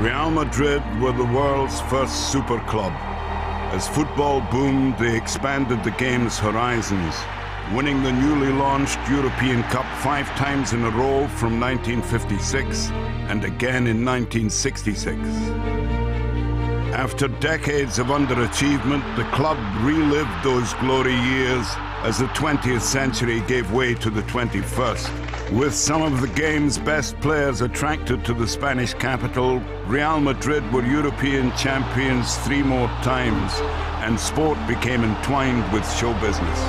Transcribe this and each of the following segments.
Real Madrid were the world's first super club. As football boomed, they expanded the game's horizons, winning the newly launched European Cup 5 times in a row from 1956 and again in 1966. After decades of underachievement, the club relived those glory years as the 20th century gave way to the 21st. With some of the game's best players attracted to the Spanish capital, Real Madrid were European champions 3 more times, and sport became entwined with show business.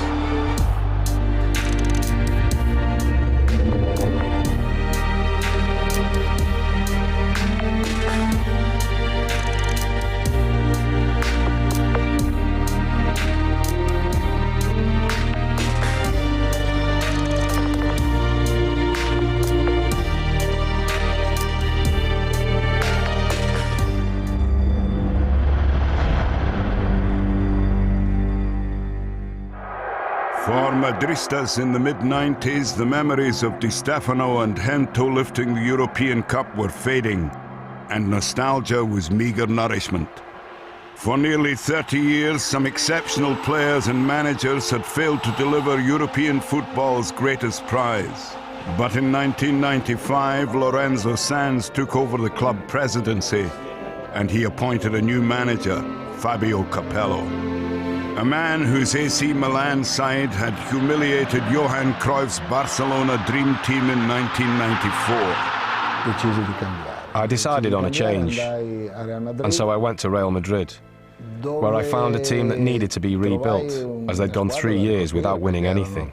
For Madristas in the mid-90s, the memories of Di Stefano and Gento lifting the European Cup were fading, and nostalgia was meager nourishment. For nearly 30 years, some exceptional players and managers had failed to deliver European football's greatest prize. But in 1995, Lorenzo Sanz took over the club presidency, and he appointed a new manager, Fabio Capello. A man whose AC Milan side had humiliated Johan Cruyff's Barcelona dream team in 1994. I decided on a change, and so I went to Real Madrid, where I found a team that needed to be rebuilt, as they'd gone 3 years without winning anything.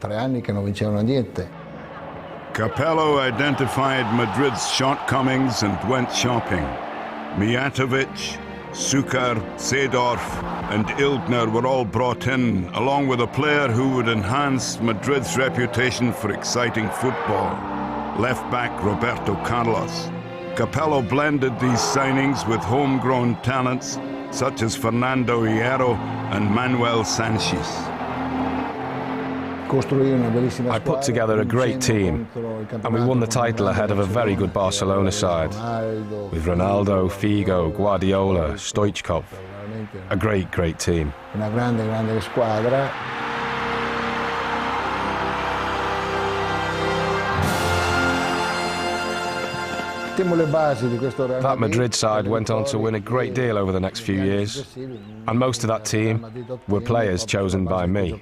Capello identified Madrid's shortcomings and went shopping. Mijatovic, Sukar, Seedorf and Ildner were all brought in, along with a player who would enhance Madrid's reputation for exciting football, left-back Roberto Carlos. Capello blended these signings with homegrown talents such as Fernando Hierro and Manuel Sanchez. I put together a great team, and we won the title ahead of a very good Barcelona side, with Ronaldo, Figo, Guardiola, Stoichkov. A great, great team. That Madrid side went on to win a great deal over the next few years, and most of that team were players chosen by me.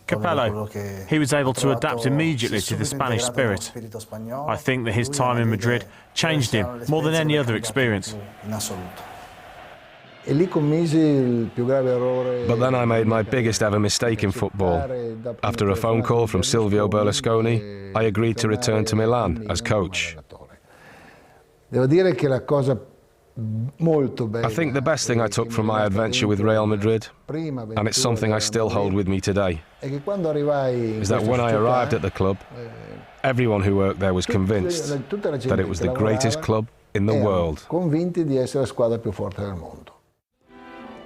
Capello, he was able to adapt immediately to the Spanish spirit. I think that his time in Madrid changed him more than any other experience. But then I made my biggest ever mistake in football. After a phone call from Silvio Berlusconi, I agreed to return to Milan as coach. I think the best thing I took from my adventure with Real Madrid, and it's something I still hold with me today, is that when I arrived at the club, everyone who worked there was convinced that it was the greatest club in the world.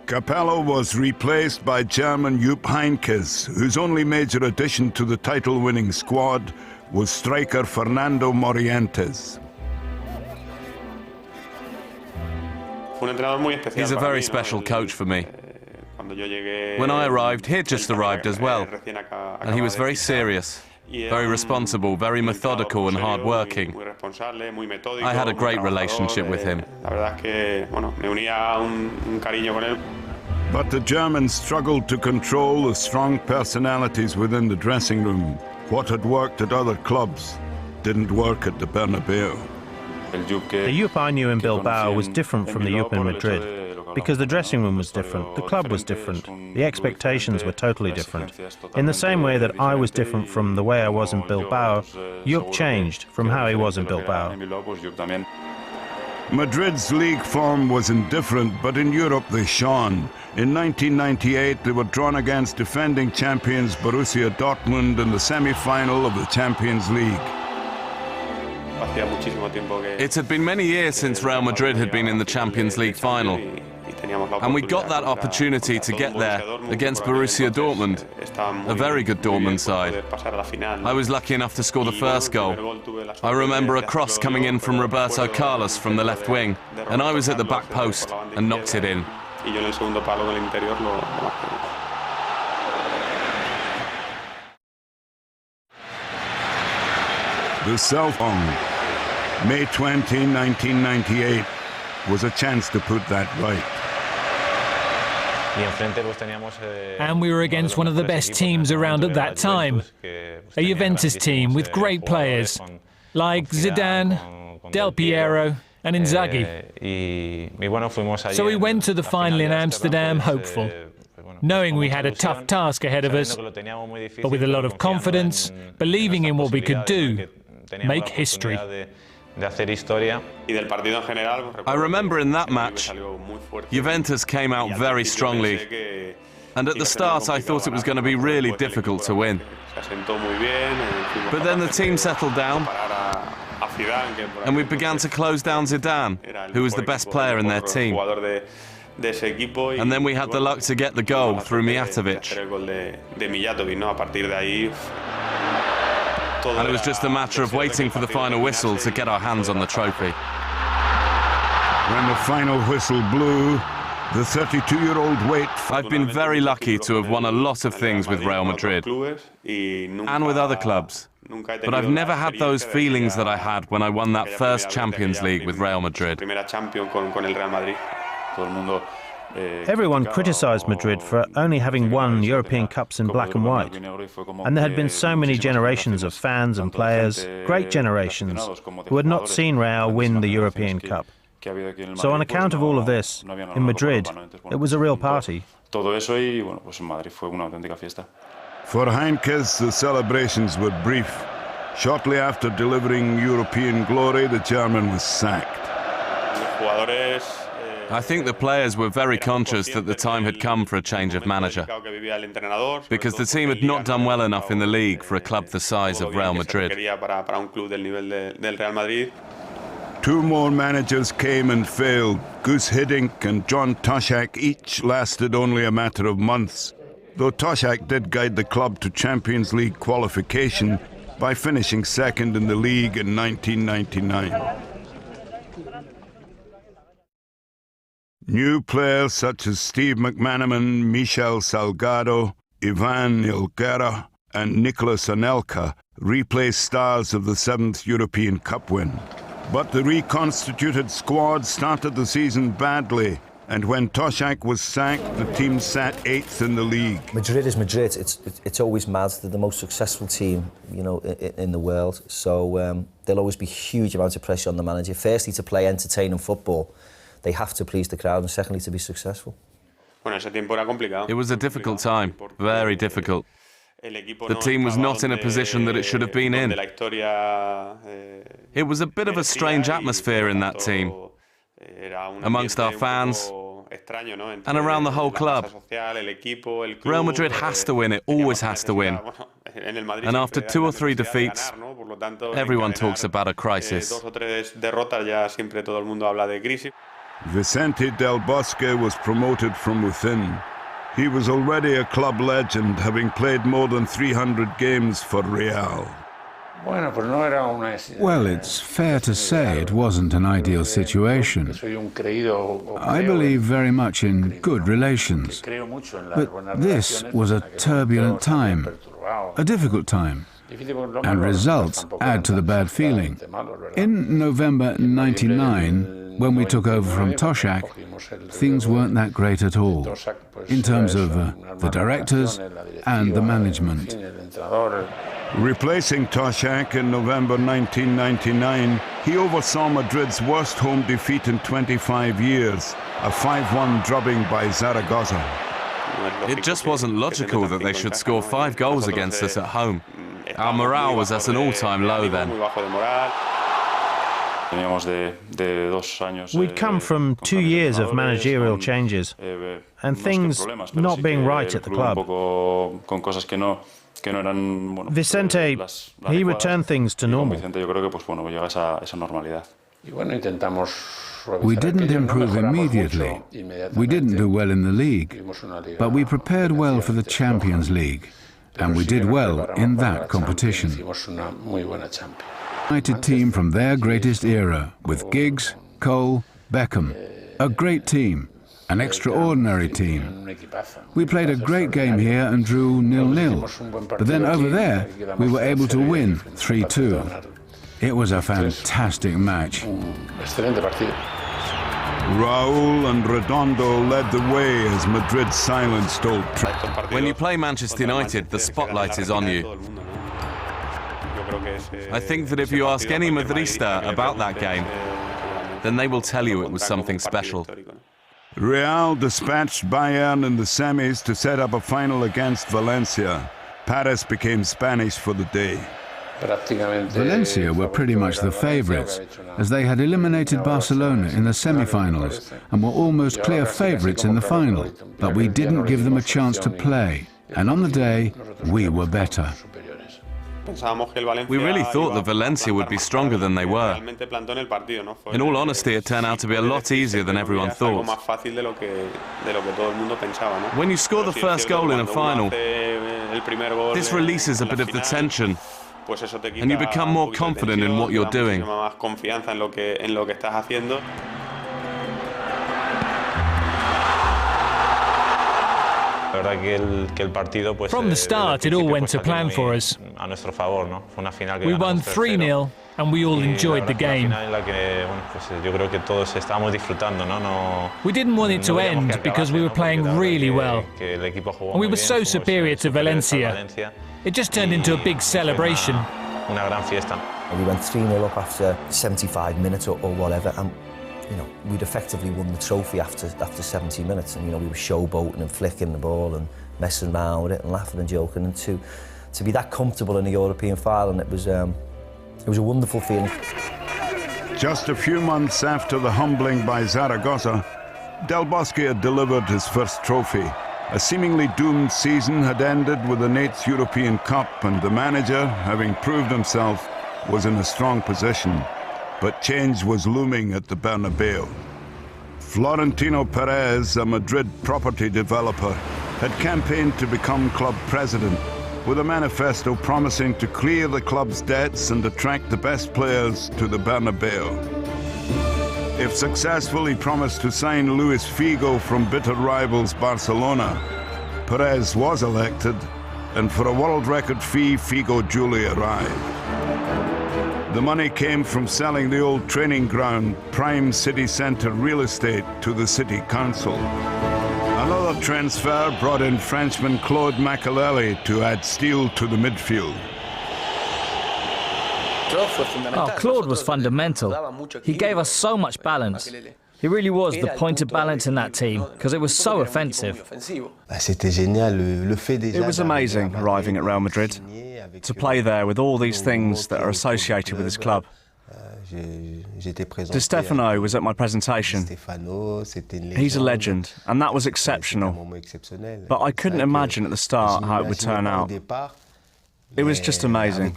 Capello was replaced by German Jupp Heynckes, whose only major addition to the title-winning squad was striker Fernando Morientes. He's a very special coach for me. When I arrived, he had just arrived as well, and he was very serious, very responsible, very methodical and hard-working. I had a great relationship with him. But the Germans struggled to control the strong personalities within the dressing room. What had worked at other clubs didn't work at the Bernabeu. The Jupp I knew in Bilbao was different from the Jupp in Madrid, because the dressing room was different, the club was different, the expectations were totally different. In the same way that I was different from the way I was in Bilbao, Jupp changed from how he was in Bilbao. Madrid's league form was indifferent, but in Europe they shone. In 1998, they were drawn against defending champions Borussia Dortmund in the semi-final of the Champions League. It had been many years since Real Madrid had been in the Champions League final, And we got that opportunity to get there against Borussia Dortmund, a very good Dortmund side. I was lucky enough to score the first goal. I remember a cross coming in from Roberto Carlos from the left wing, and I was at the back post and knocked it in. The Southong, May 20, 1998, was a chance to put that right. And we were against one of the best teams around at that time, a Juventus team with great players like Zidane, Del Piero and Inzaghi. So we went to the final in Amsterdam hopeful, knowing we had a tough task ahead of us, but with a lot of confidence, believing in what we could do, make history. I remember in that match, Juventus came out very strongly, and at the start I thought it was going to be really difficult to win. But then the team settled down, and we began to close down Zidane, who was the best player in their team. And then we had the luck to get the goal through Mijatovic. And it was just a matter of waiting for the final whistle to get our hands on the trophy. When the final whistle blew, the 32-year-old wait. I've been very lucky to have won a lot of things with Real Madrid and with other clubs. But I've never had those feelings that I had when I won that first Champions League with Real Madrid. Everyone criticised Madrid for only having won European Cups in black and white. And there had been so many generations of fans and players, great generations, who had not seen Real win the European Cup. So on account of all of this, in Madrid, it was a real party. For Heinkes, the celebrations were brief. Shortly after delivering European glory, the German was sacked. I think the players were very conscious that the time had come for a change of manager, because the team had not done well enough in the league for a club the size of Real Madrid. 2 more managers came and failed. Gus Hiddink and John Toshak each lasted only a matter of months, though Toshak did guide the club to Champions League qualification by finishing second in the league in 1999. New players such as Steve McManaman, Michel Salgado, Ivan Ilguera and Nicolas Anelka replaced stars of the 7th European Cup win. But the reconstituted squad started the season badly, and when Toshak was sacked, the team sat 8th in the league. Madrid is Madrid. It's always mad. They're the most successful team, you know, in the world. So there'll always be huge amounts of pressure on the manager. Firstly, to play entertaining football. They have to please the crowd, and secondly, to be successful. It was a difficult time, very difficult. The team was not in a position that it should have been in. It was a bit of a strange atmosphere in that team, amongst our fans and around the whole club. Real Madrid has to win, it always has to win. And after 2 or 3 defeats, everyone talks about a crisis. Vicente Del Bosque was promoted from within. He was already a club legend, having played more than 300 games for Real. Well, it's fair to say it wasn't an ideal situation. I believe very much in good relations, but this was a turbulent time, a difficult time, and results add to the bad feeling. In November '99, when we took over from Toshak, things weren't that great at all, in terms of the directors and the management. Replacing Toshak in November 1999, he oversaw Madrid's worst home defeat in 25 years, a 5-1 drubbing by Zaragoza. It just wasn't logical that they should score 5 goals against us at home. Our morale was at an all-time low then. We'd come from 2 years of managerial changes and things not being right at the club. Vicente, he returned things to normal. We didn't improve immediately. We didn't do well in the league, but we prepared well for the Champions League, and we did well in that competition. United team from their greatest era, with Giggs, Cole, Beckham. A great team, an extraordinary team. We played a great game here and drew 0-0, but then over there we were able to win 3-2. It was a fantastic match. Raúl and Redondo led the way as Madrid silenced Old Trafford. When you play Manchester United, the spotlight is on you. I think that if you ask any Madrista about that game, then they will tell you it was something special. Real dispatched Bayern in the semis to set up a final against Valencia. Paris became Spanish for the day. Valencia were pretty much the favourites, as they had eliminated Barcelona in the semi-finals and were almost clear favourites in the final, but we didn't give them a chance to play, and on the day, we were better. We really thought that Valencia would be stronger than they were. In all honesty, it turned out to be a lot easier than everyone thought. When you score the first goal in a final, this releases a bit of the tension, and you become more confident in what you're doing. From the start, it all went to plan for us. We won 3-0, and we all enjoyed the game. We didn't want it to end because we were playing really well. And we were so superior to Valencia. It just turned into a big celebration. We went 3-0 up after 75 minutes or whatever, and we'd effectively won the trophy after 70 minutes, and we were showboating and flicking the ball and messing around with it and laughing and joking, and to be that comfortable in a European final, and it was a wonderful feeling. Just a few months after the humbling by Zaragoza, Del Bosque had delivered his first trophy. A seemingly doomed season had ended with an 8th European Cup, and the manager, having proved himself, was in a strong position. But change was looming at the Bernabeu. Florentino Perez, a Madrid property developer, had campaigned to become club president, with a manifesto promising to clear the club's debts and attract the best players to the Bernabeu. If successful, he promised to sign Luis Figo from bitter rivals Barcelona. Perez was elected, and for a world record fee, Figo duly arrived. The money came from selling the old training ground, prime city centre real estate, to the city council. Another transfer brought in Frenchman Claude Makelele to add steel to the midfield. Oh, Claude was fundamental. He gave us so much balance. He really was the point of balance in that team, because it was so offensive. It was amazing arriving at Real Madrid, to play there with all these things that are associated with his club. Di Stefano was at my presentation. He's a legend, and that was exceptional. But I couldn't imagine at the start how it would turn out. It was just amazing.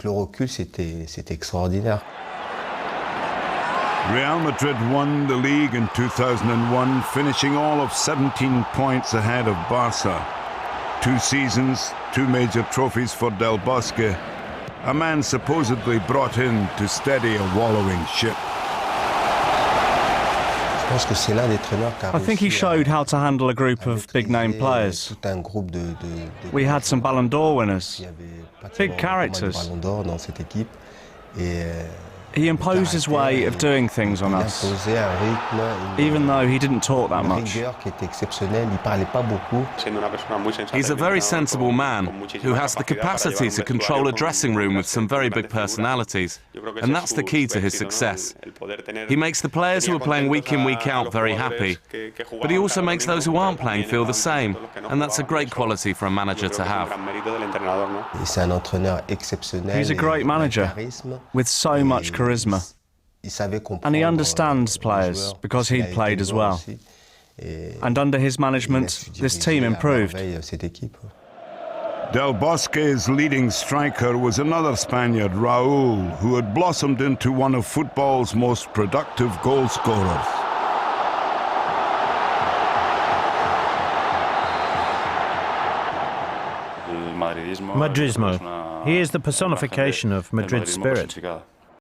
Real Madrid won the league in 2001, finishing all of 17 points ahead of Barca. 2 seasons, 2 major trophies for Del Bosque, a man supposedly brought in to steady a wallowing ship. I think he showed how to handle a group of big-name players. We had some Ballon d'Or winners, big characters. He imposed his way of doing things on us, even though he didn't talk that much. He's a very sensible man who has the capacity to control a dressing room with some very big personalities, and that's the key to his success. He makes the players who are playing week in, week out very happy, but he also makes those who aren't playing feel the same, and that's a great quality for a manager to have. He's a great manager, with so much charisma. And he understands players, because he'd played as well. And under his management, this team improved. Del Bosque's leading striker was another Spaniard, Raúl, who had blossomed into one of football's most productive goal scorers. Madridismo. He is the personification of Madrid's spirit.